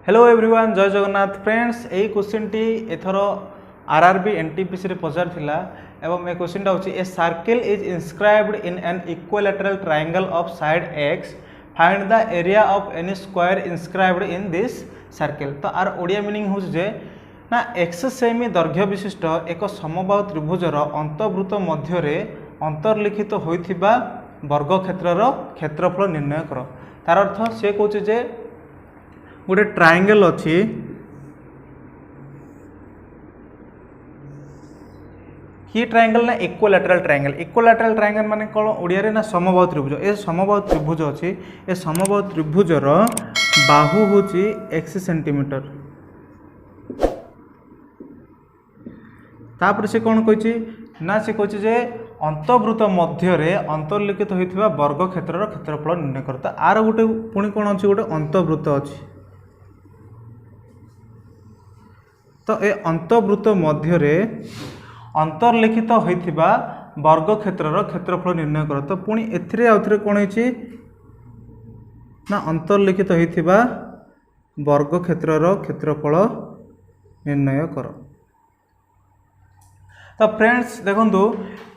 Hello everyone जय Jagannath friends यही question T एथर RRB NTPC रे पचार थिला एवं ए क्वेश्चन टा होची a circle is inscribed in an equilateral triangle of side x find the area of N E square inscribed in this circle. तो are Odia meaning होची जे ना x सेमी दैर्घ्य विशिष्ट एक समबाहु त्रिभुजर अंतर्वृत्त मध्य रे अंतर्लिखित होइथिबा वर्ग क्षेत्रर क्षेत्रफल निर्णय कर। तार अर्थ से कहूँ जे गोटे ट्रायंगल अच्छी कि ट्रायंगल ना इक्विलैटरल ट्रायंगल माने कौन ओडिया ना समबाहु त्रिभुज। ए समबाहु त्रिभुज अच्छी ए समबाहु त्रिभुजर बाहु होची x सेंटीमीटर। तापर से कौन कही ना से कही जे अंतर्वृत्त मध्य रे अंतर्लिखित होइथिबा वर्ग क्षेत्रर क्षेत्रफल निर्णय कर। तो आर गोटे पुणी कौन अच्छी गोटे अंतर्वृत्त अच्छी। तो ए अंतर्वृत्त मध्य रे अंतर्लिखित होइथिबा वर्ग क्षेत्रर क्षेत्रफल निर्णय कर। तो पुणी एथिरे आउथरे कोन होइछि ना अंतर्लिखित होइथिबा वर्ग क्षेत्रर क्षेत्रफल निर्णय कर। तो फ्रेंड्स देखंतु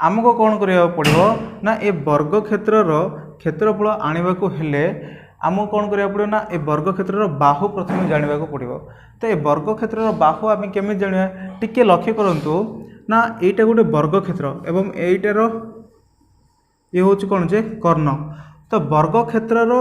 आमको कौन करिया पड़िबो ना ए वर्ग क्षेत्रर क्षेत्रफल आनिबा को हेले आमको कौन करिया पड़िबो ना ए वर्ग क्षेत्रर बाहु प्रथमे जानिबा को पड़िबो। तो ए वर्ग क्षेत्रर बाहु आमे केमि जानिबा टिके लक्ष्य करंतु ना एटा गोटे वर्ग क्षेत्र एवं एटार ये होची कौन जे कर्ण। तो वर्ग क्षेत्रर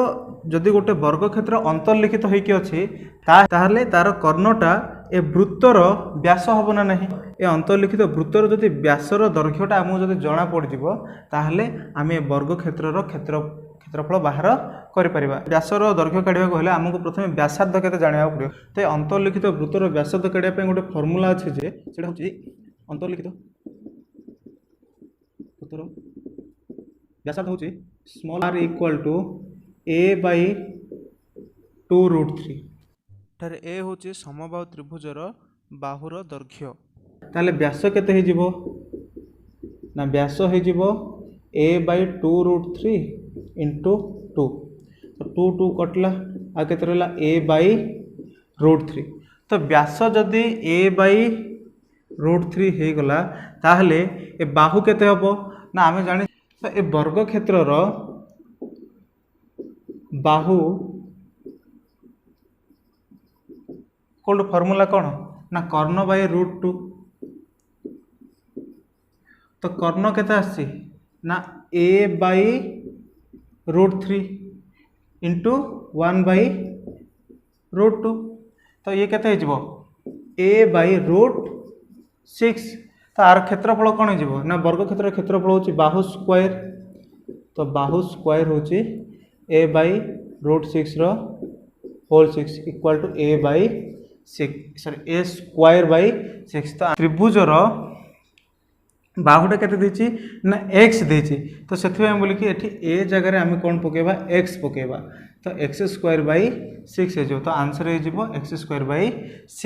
जदि गोटे वर्ग क्षेत्र अंतर्लिखित होइकी अछि ताहले तार कर्णटा ए वृत्तर व्यास हबो ना नहीं। ए अंतर्लिखित वृत्तर जदि व्यासर दैर्घ्यटा आमको जदि जना पड़ जिवो ताहले आमे वर्ग क्षेत्रर क्षेत्रफल बाहर करि परिबा। व्यासर दैर्घ्य काढिबा को हेले आमको प्रथमे व्यासार्ध केते जानिबा पड़ियो। तो अंतर्लिखित वृत्तर व्यासार्ध काढिबा पे गोटे फार्मूला अछि जे सेटा होची अंतर्लिखित वृत्तर व्यासार्ध होची small r equal to a by 2√3। तारे ए होची समबाहु त्रिभुजर बाहुर दैर्घ्य। ताले व्यास केते हे जिवो ना व्यास हे जिवो a by 2√3 into 2। तो 2 कटला आ केते रहला a by √3। तो व्यास जदि a by √3 हे गला ताहले ए बाहु केते हबो ना आमे जानि। तो ए वर्ग क्षेत्रर बाहु कौन फॉर्मूला कौन ना कर्ण बाय √2। तो कर्ण केते आसी ना a by √3 इंटू 1 by √2। तो ये केते हे जिवो a by √6। तो आर क्षेत्रफल कौन हो ना वर्ग क्षेत्र क्षेत्रफल होची बाहु स्क्वायर। तो बाहु स्क्वायर होची a by √6 रो होल 6 equal to a by 6 sorry a square by 6। तो त्रिभुजर बाहुटा केते देछि ना x देछि। तो सेथि हम बोली कि एठी a जगह रे हम कोन पकेबा x पकेबा। तो x स्क्वायर by 6 हे जो। तो आंसर हे जिवो x स्क्वायर by 6।